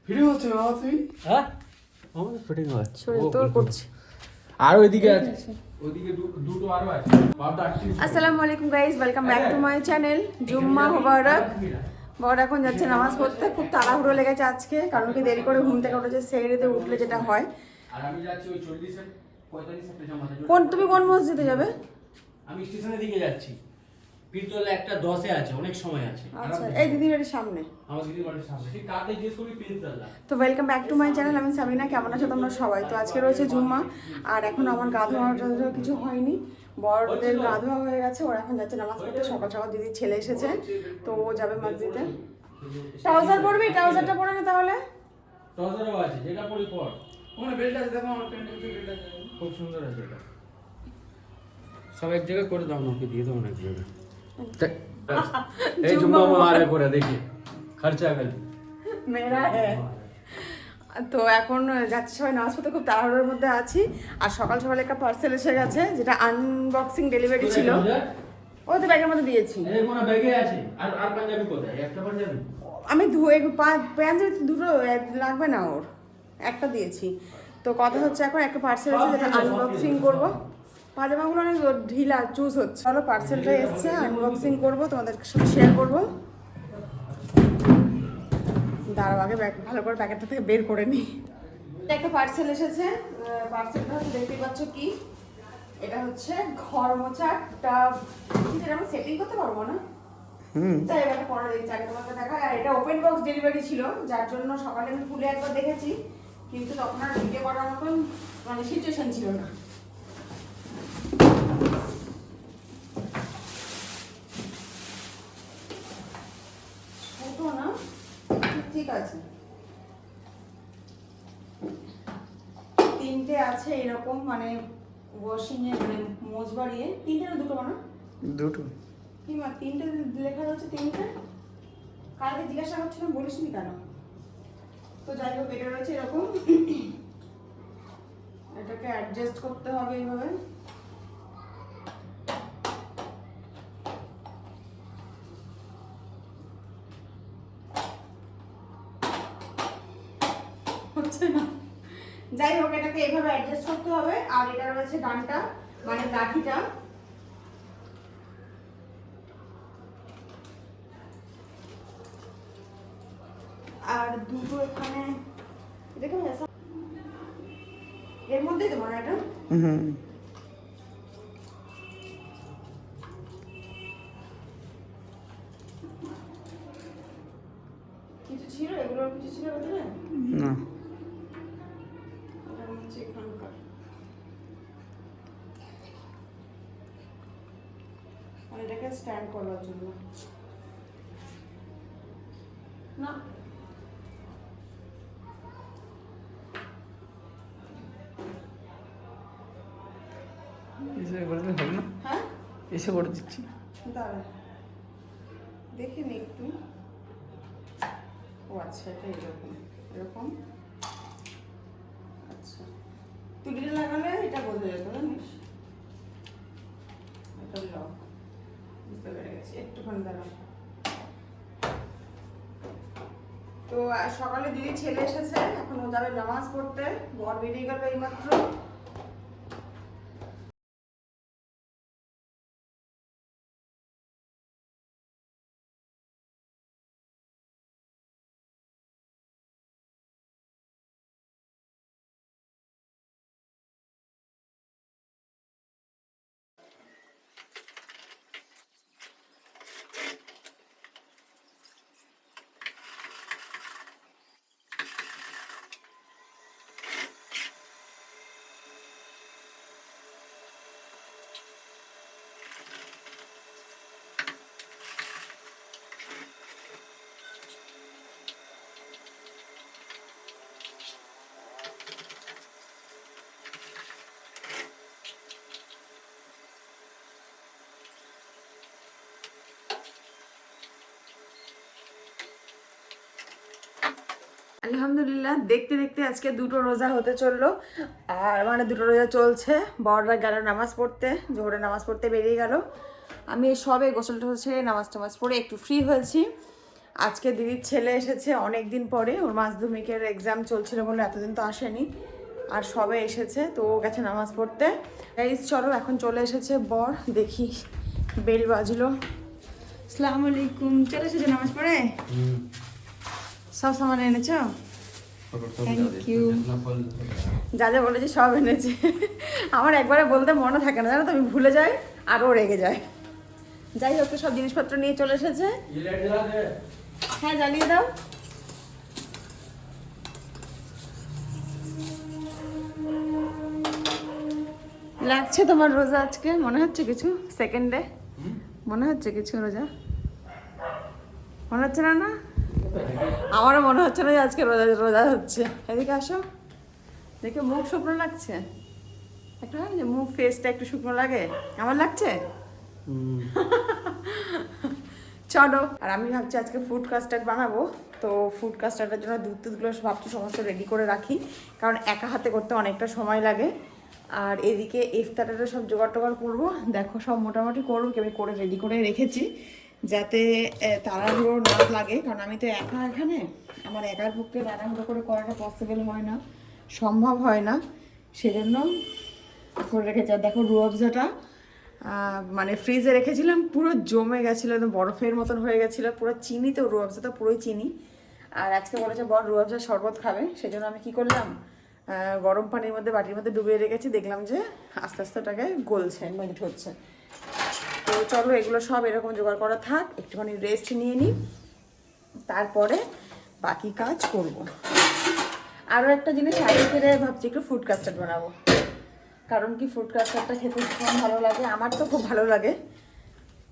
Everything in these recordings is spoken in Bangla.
ফিটিং হচ্ছে না তুই? হ্যাঁ আমাদের ফিটিং হচ্ছে শরীর তোর করছে। আর ওইদিকে আছে, ওইদিকে দুটো আরো আছে। বারোটা 38 আসসালামু আলাইকুম guys, welcome back to my channel. জুম্মা মোবারক। বড় এখন যাচ্ছে নামাজ পড়তে, খুব তাড়াহুড়ো লেগেছে আজকে, কারণ কি দেরি করে ঘুম থেকে উঠেছে। সেহরিতে উঠলে যেটা হয়। আর আমি যাচ্ছি ওই 40 45 জামা। তুমি কোন মসজিদে যাবে? আমি স্টেশনের দিকে যাচ্ছি। পীরতলা একটা 10-এ আছে, অনেক সময় আছে। আচ্ছা, এই দিদি বাড়ির সামনে। আমার দিদি বাড়ির সামনে ঠিক কাতে জিজ্ঞেস করবি পীরতলা। তো welcome back to my channel. আমি সাবিনা, কেমন আছো তোমরা সবাই? তো আজকে রয়েছে জুম্মা, আর এখন আমার গা ধোয়া কিছু হয়নি। বড়দের গা ধোয়া হয়ে গেছে, ওরা এখন যাচ্ছে নামাজ পড়তে। সকাল সকাল দিদির ছেলে এসেছে, তো ও যাবে মসজিদে। ট্রাউজার পরবি? ট্রাউজারটা পরে নে তাহলে। ট্রাউজারও আছে, যেটা পরি পর। ওখানে বেল্ট আছে, দেখো আমার প্যান্টের ভিতরে বেল্ট আছে। খুব সুন্দর আছে এটা। সব এক জায়গায় করে দাও, নাকি দিয়ে দাও না এক জায়গায়। এই জুম্মা মারে করে দেখি খরচা গেল মেরা হ্যাঁ। তো এখন যাচ্ছি সবাই নামাজ পড়তে, খুব তাড়াহুড়োর মধ্যে আছি। আর সকাল সকাল একটা পার্সেল এসে গেছে, যেটা আনবক্সিং ডেলিভারি ছিল। ওই তো ব্যাগের মধ্যে দিয়েছি। এই কোন ব্যাগে আছে? আর আর পাঞ্জাবি কোথায়? একটা পাঞ্জাবি আমি পাঞ্জাবি দুটো লাগবে না, ওর একটা দিয়েছি। তো কথা হচ্ছে, এখন একটা পার্সেল এসেছে, যেটা আনবক্সিং করব। পাজামাগুলো অনেক ঢিলা চুজ হচ্ছে। চলো, পার্সেলটা এসছে, আনবক্সিং করব, তোমাদের সাথে শেয়ার করবো। দাঁড়াও, আগে ভালো করে প্যাকেটটা থেকে বের করে নিই। একটা পার্সেল এসেছে। পার্সেলটা হচ্ছে, দেখতেই পাচ্ছ কি, এটা হচ্ছে ঘর মোছা টাব। যেটা আমরা সেটিং করতে পারবো না। তাই এবার পরে দেখছি, আগে তোমাকে দেখা। আর এটা ওপেন বক্স ডেলিভারি ছিল, যার জন্য সকালে আমি খুলে একবার দেখেছি, কিন্তু তখন আর ভিডিও করার মতন মানে সিচুয়েশন ছিল না। ছোট না, ঠিক আছে। তিনটে আছে এরকম, মানে ওয়াশিং এ, মানে মোজ বাড়িয়ে। তিনটে না দুটো? মানে দুটো। কি মা, তিনটে লেখা যাচ্ছে, তিনটে। কালকে জিজ্ঞাসা করছিলাম, বলিসনি কেন? তো যাই হোক, এটা রয়েছে এরকম। এটাকে অ্যাডজাস্ট করতে হবে এইভাবে। হচ্ছে না। যাই হোক, এটাকে এইভাবে অ্যাডজাস্ট করতে হবে। আর এটা রয়েছে ডানটা, মানে লাঠিটা। আর দুটো এখানে, দেখো এর মধ্যেই দেবো না এটা। কিছু ছিল, এগুলোর কিছু ছিল ভেতরে না। ওটা হচ্ছে এখানকার, মানে এটাকে স্ট্যান্ড করার জন্য না। এসে করে দিলে হবে না? হ্যাঁ, এসে করে দিচ্ছি। দাঁড়া দেখে নি একটু। ও আচ্ছা, এটা এরকম এরকম। আচ্ছা, তুলিটা লাগালে এটা বোঝা যেত, জানিস? এটা লক, বুঝতে পেরে গেছি। একটুখানি দাঁড়া। তো সকালে দিদি ছেলে এসেছে, এখন ও যাবে নামাজ পড়তে। বর বেরিয়ে গেল এইমাত্র। আলহামদুলিল্লাহ, দেখতে দেখতে আজকে দুটো রোজা হতে চললো। আর মানে দুটো রোজা চলছে। বড়রা গেল নামাজ পড়তে, জোহরে নামাজ পড়তে বেরিয়ে গেল। আমি সবে গোসল টোসল ছেড়ে নামাজ টামাজ পড়ে একটু ফ্রি হয়েছি। আজকে দিদির ছেলে এসেছে অনেক দিন পরে, ওর মাধ্যমিকের এক্সাম চলছিল বলে এতদিন তো আসেনি, আর সবে এসেছে, তো ও গেছে নামাজ পড়তে। গাইস চলো এখন চলে এসেছে বর, দেখি বেল বাজলো। আসসালামু আলাইকুম, চলে এসেছে নামাজ পড়ে? সব সামান এনেছ? Thank you. যা যা বলেছি সব এনেছে। আমার একবারে বলতে মনে থাকে না জানো তো, আমি ভুলে যাই আর ও রেগে যায়। যাই হোক, সব জিনিসপত্র নিয়ে চলে এসেছে। হ্যাঁ জ্বালিয়ে দাও। লাগছে তোমার রোজা আজকে? মনে হচ্ছে কিছু সেকেন্ডে? মনে হচ্ছে কিছু রোজা? মনে হচ্ছে না? না আমারও মনে হচ্ছে না যে আজকে রোজা রোজা হচ্ছে। এদিকে আসো, দেখে মুখ শুকনো লাগছে একটা, হয় যে মুখ ফেসটা একটু শুকনো লাগে, আমার লাগছে। চলো, আর আমি ভাবছি আজকে ফুড কাস্টার্ড বানাবো, তো ফুড কাস্টার্ডের জন্য দুধ টুধগুলো ভাবছি সমস্ত রেডি করে রাখি, কারণ একা হাতে করতে অনেকটা সময় লাগে। আর এদিকে ইফতারেরও সব জোগাড় টোগাড় করবো, দেখো সব মোটামুটি করবো, আমি করে রেডি করে রেখেছি যাতে তাড়াহুড়ো না লাগে, কারণ আমি তো একা এখানে, আমার একার পক্ষে তাড়াহুড়ো করে করাটা পসিবল হয় না, সম্ভব হয় না, সেজন্য করে রেখেছি। আর দেখো রুয়াবজাটা মানে ফ্রিজে রেখেছিলাম, পুরো জমে গেছিলো, একদম বরফের মতন হয়ে গেছিলো, পুরো চিনি, তো রুয়াবজাটা পুরোই চিনি। আর আজকে বলেছে বর রুয়াবজার শরবত খাবে, সেজন্য আমি কি করলাম, গরম পানির মধ্যে বাটির মধ্যে ডুবিয়ে রেখেছি, দেখলাম যে আস্তে আস্তে ওটাকে গলছে, মেল্ট হচ্ছে। তো চলো এগুলো সব এরকম জোগাড় করা থাক, একটুখানি রেস্ট নিয়ে নিই, তারপরে বাকি কাজ করব। আরও একটা জিনিস আগে করে ভাবছি একটু ফুড কাস্টার্ড বানাবো, কারণ কি ফুড কাস্টার্ডটা খেতে ভীষণ ভালো লাগে, আমার তো খুব ভালো লাগে,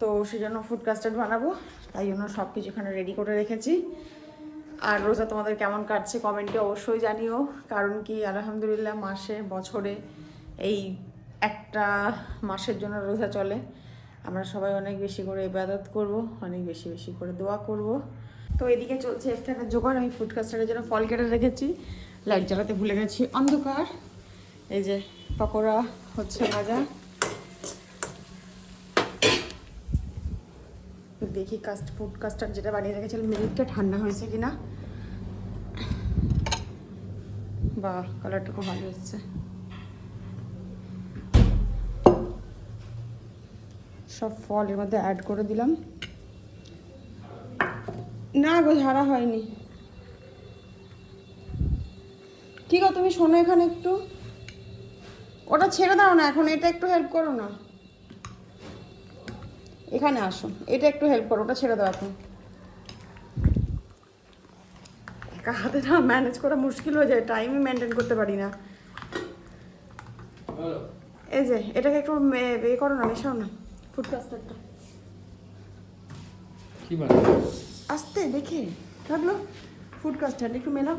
তো সেই জন্য ফুড কাস্টার্ড বানাবো, তাই জন্য সব কিছু এখানে রেডি করে রেখেছি। আর রোজা তোমাদের কেমন কাটছে কমেন্টে অবশ্যই জানিও, কারণ কি আলহামদুলিল্লাহ মাসে বছরে এই একটা মাসের জন্য রোজা চলে, আমরা সবাই অনেক বেশি করে ইবাদত করব, অনেক বেশি বেশি করে দোয়া করব। তো এদিকে চলছে ইফতারের জোগাড়, আমি ফুড কাস্টার্ডের জন্য ফল কেটে রেখেছি, লাইট জ্বালাতে ভুলে গেছি, অন্ধকার। এই যে পকোড়া হচ্ছে ভাজা, দেখি ফুড কাস্টার্ড যেটা বানিয়ে রেখেছিলাম মিনিটটা ঠান্ডা হয়েছে কিনা। বা কালারটা খুব ভালো এসছে। সব ফল এর মধ্যে অ্যাড করে দিলাম। না গো ঝাড়া হয়নি। ঠিক আছে তুমি শোনো এখানে একটু, ওটা ছেড়ে দাও না এখন, এটা একটু হেল্প করো না, এখানে আসো, এটা একটু হেল্প করো, ওটা ছেড়ে দাও এখন। একা হাতে না ম্যানেজ করা মুশকিল হয়ে যায়, টাইমই মেনটেন করতে পারি না। এই যে এটাকে একটু এ করো না, মেশাও না ফুড কাস্টার্ডটা, কি বানাবো আস্তে দেখে থাকলো, ফুড কাস্টার্ড একটু মেলাও।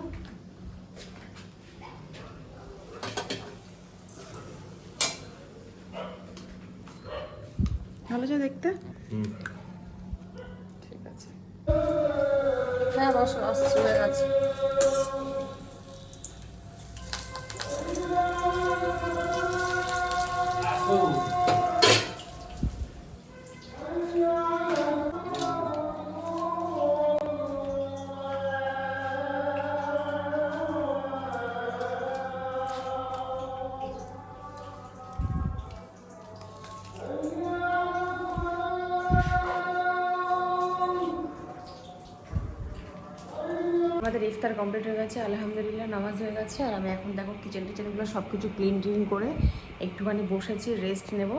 ভালো যে দেখতে, ঠিক আছে। হ্যাঁ বসো, আসছি, হয়ে গেছে। আমাদের ইফতার কমপ্লিট হয়ে গেছে আলহামদুলিল্লাহ, নামাজ হয়ে গেছে, আর আমি এখন দেখো কিচেনগুলো সব কিছু ক্লিন করে একটুখানি বসেছি, রেস্ট নেব।